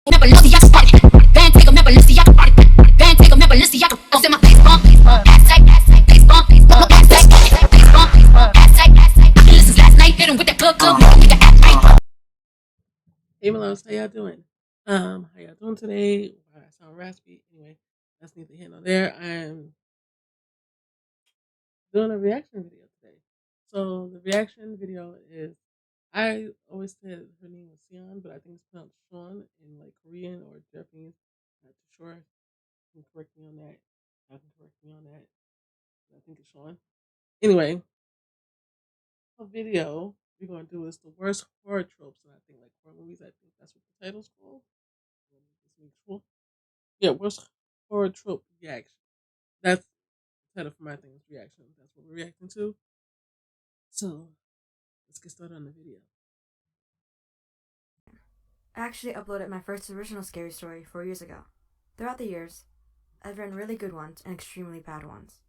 Hey Malone, how y'all doing? How y'all doing today? Wow, I sound raspy. Anyway, that's neither here nor there. I'm doing a reaction video today. So the reaction video is I always said her name was Seon, but I think it's pronounced Sean in like Korean or Japanese. Not too sure. You can correct me on that. I can correct me on that. I think it's Sean. Anyway, the video we're gonna do is the worst horror tropes, and I think like horror movies. I think that's what the title's called. Let me just make sure. Yeah, worst horror trope reaction. That's the title for my thing is reaction. That's what we're reacting to. So let's get started on the video. I actually uploaded my first original scary story 4 years ago. Throughout the years, I've written really good ones and extremely bad ones.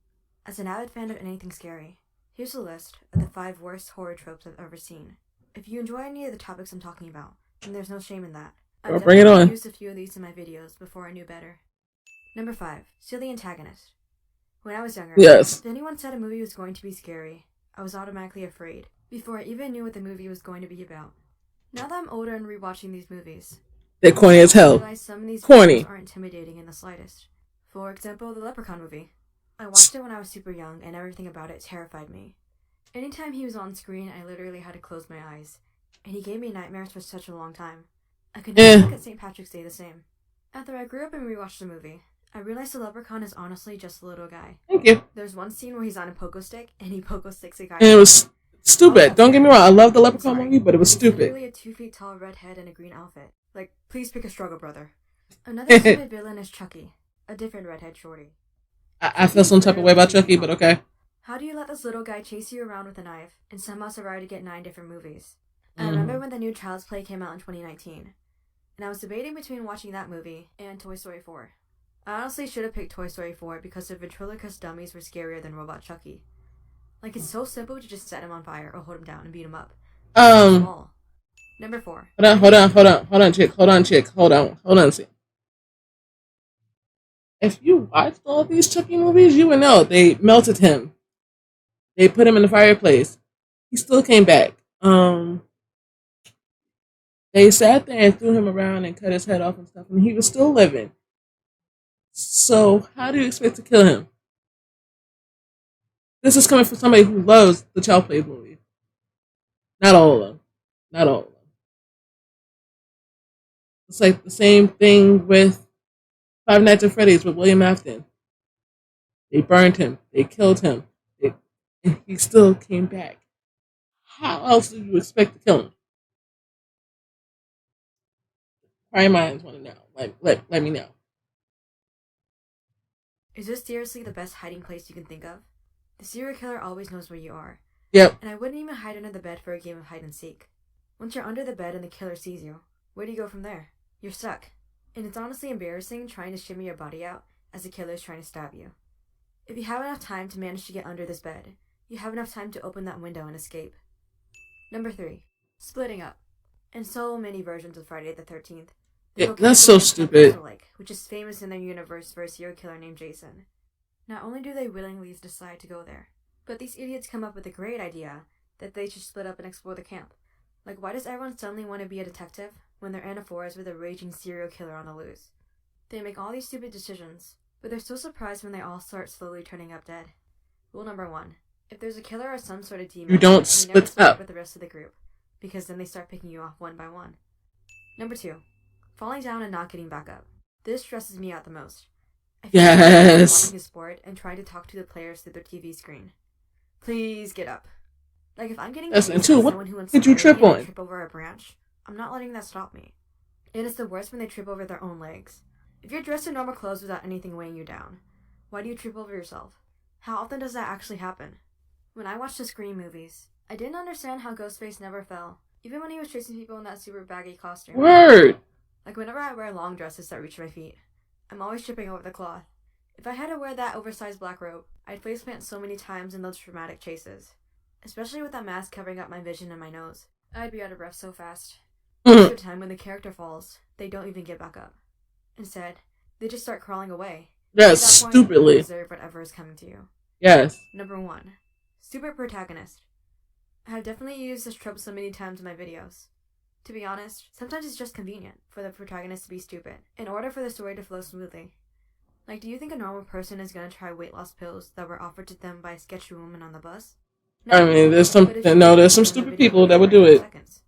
As an avid fan of anything scary, here's a list of the 5 worst horror tropes I've ever seen. If you enjoy any of the topics I'm talking about, then there's no shame in that. I've Bring it definitely on. used a few of these in my videos before I knew better. Number 5. Silly antagonist. When I was younger, Yes. if anyone said a movie was going to be scary, I was automatically afraid, before I even knew what the movie was going to be about. Now that I'm older and rewatching these movies, They're corny as I hell. realize some of these Corny. films aren't intimidating in the slightest. For example, the Leprechaun movie. I watched it when I was super young, and everything about it terrified me. Anytime he was on screen, I literally had to close my eyes, and he gave me nightmares for such a long time. I could never look at St. Patrick's Day the same. After I grew up and rewatched the movie, I realized the Leprechaun is honestly just a little guy. Thank you. There's one scene where he's on a pogo stick, and he pogo sticks a guy. And it was stupid. Don't get me wrong. I love the Leprechaun movie, but it was stupid. Literally a 2 feet tall redhead in a green outfit. Like, please pick a struggle, brother. Another stupid villain is Chucky, a different redhead shorty. I feel some type of way about Chucky, but okay. How do you let this little guy chase you around with a knife and somehow survive to get 9 different movies? I remember when the new Child's Play came out in 2019, and I was debating between watching that movie and Toy Story 4. I honestly should have picked Toy Story 4 because the ventriloquist dummies were scarier than Robot Chucky. Like, it's so simple to just set him on fire or hold him down and beat him up. Small. Number 4. Hold on, chick. Hold on, see. If you watched all these Chucky movies, you would know they melted him. They put him in the fireplace. He still came back. They sat there and threw him around and cut his head off and stuff, and he was still living. So how do you expect to kill him? This is coming from somebody who loves the Child Play movie. Not all of them. Not all of them. It's like the same thing with Five Nights at Freddy's with William Afton. They burned him. They killed him. And he still came back. How else do you expect to kill him? Prime minds want to know. Let me know. Is this seriously the best hiding place you can think of? The serial killer always knows where you are. Yep. And I wouldn't even hide under the bed for a game of hide and seek. Once you're under the bed and the killer sees you, where do you go from there? You're stuck. And it's honestly embarrassing trying to shimmy your body out as the killer is trying to stab you. If you have enough time to manage to get under this bed, you have enough time to open that window and escape. Number 3. Splitting up. In so many versions of Friday the 13th. Yeah, that's so stupid. Which is famous in their universe for a serial killer named Jason. Not only do they willingly decide to go there, but these idiots come up with a great idea that they should split up and explore the camp. Like, why does everyone suddenly want to be a detective when they're in a forest with a raging serial killer on the loose? They make all these stupid decisions, but they're so surprised when they all start slowly turning up dead. Rule number 1. If there's a killer or some sort of demon, you don't split up with the rest of the group, because then they start picking you off one by one. Number 2. Falling down and not getting back up. This stresses me out the most. I feel like I'm watching a sport and trying to talk to the players through their TV screen. Please get up. Like, if I'm getting what did you trip on? Trip over a branch, I'm not letting that stop me. And it's the worst when they trip over their own legs. If you're dressed in normal clothes without anything weighing you down, why do you trip over yourself? How often does that actually happen? When I watched the Scream movies, I didn't understand how Ghostface never fell, even when he was chasing people in that super baggy costume. Word! Like, whenever I wear long dresses that reach my feet, I'm always tripping over the cloth. If I had to wear that oversized black robe, I'd faceplant so many times in those dramatic chases. Especially with that mask covering up my vision and my nose. I'd be out of breath so fast. Most of the time, when the character falls, they don't even get back up. Instead, they just start crawling away. Yes, At that point, you stupidly. deserve whatever is coming to you. Yes. Number 1. Stupid protagonist. I have definitely used this trope so many times in my videos. To be honest, sometimes it's just convenient for the protagonist to be stupid, in order for the story to flow smoothly. Like, do you think a normal person is gonna try weight loss pills that were offered to them by a sketchy woman on the bus? No. I mean, But if she there's some then the stupid video people would that end would right do 10 it. seconds.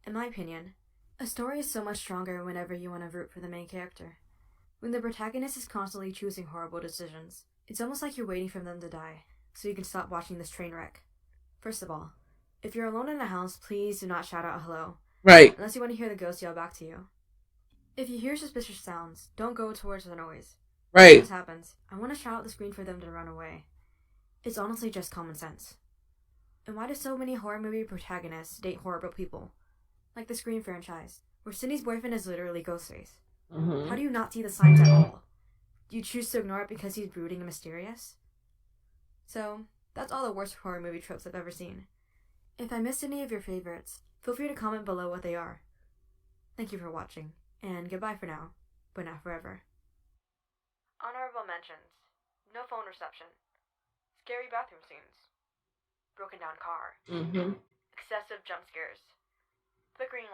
In my opinion, a story is so much stronger whenever you want to root for the main character. When the protagonist is constantly choosing horrible decisions, it's almost like you're waiting for them to die, so you can stop watching this train wreck. First of all, if you're alone in a house, please do not shout out hello, Right. unless you want to hear the ghost yell back to you. If you hear suspicious sounds, don't go towards the noise. When Right. this happens, I want to shout at the screen for them to run away. It's honestly just common sense. And why do so many horror movie protagonists date horrible people? Like the Scream franchise, where Cindy's boyfriend is literally Ghostface. How do you not see the signs at all? Do you choose to ignore it because he's brooding and mysterious? So, that's all the worst horror movie tropes I've ever seen. If I missed any of your favorites, feel free to comment below what they are. Thank you for watching, and goodbye for now, but not forever. Honorable mentions. No phone reception. Scary bathroom scenes. Broken down car. Mm-hmm. Excessive jump scares. Flickering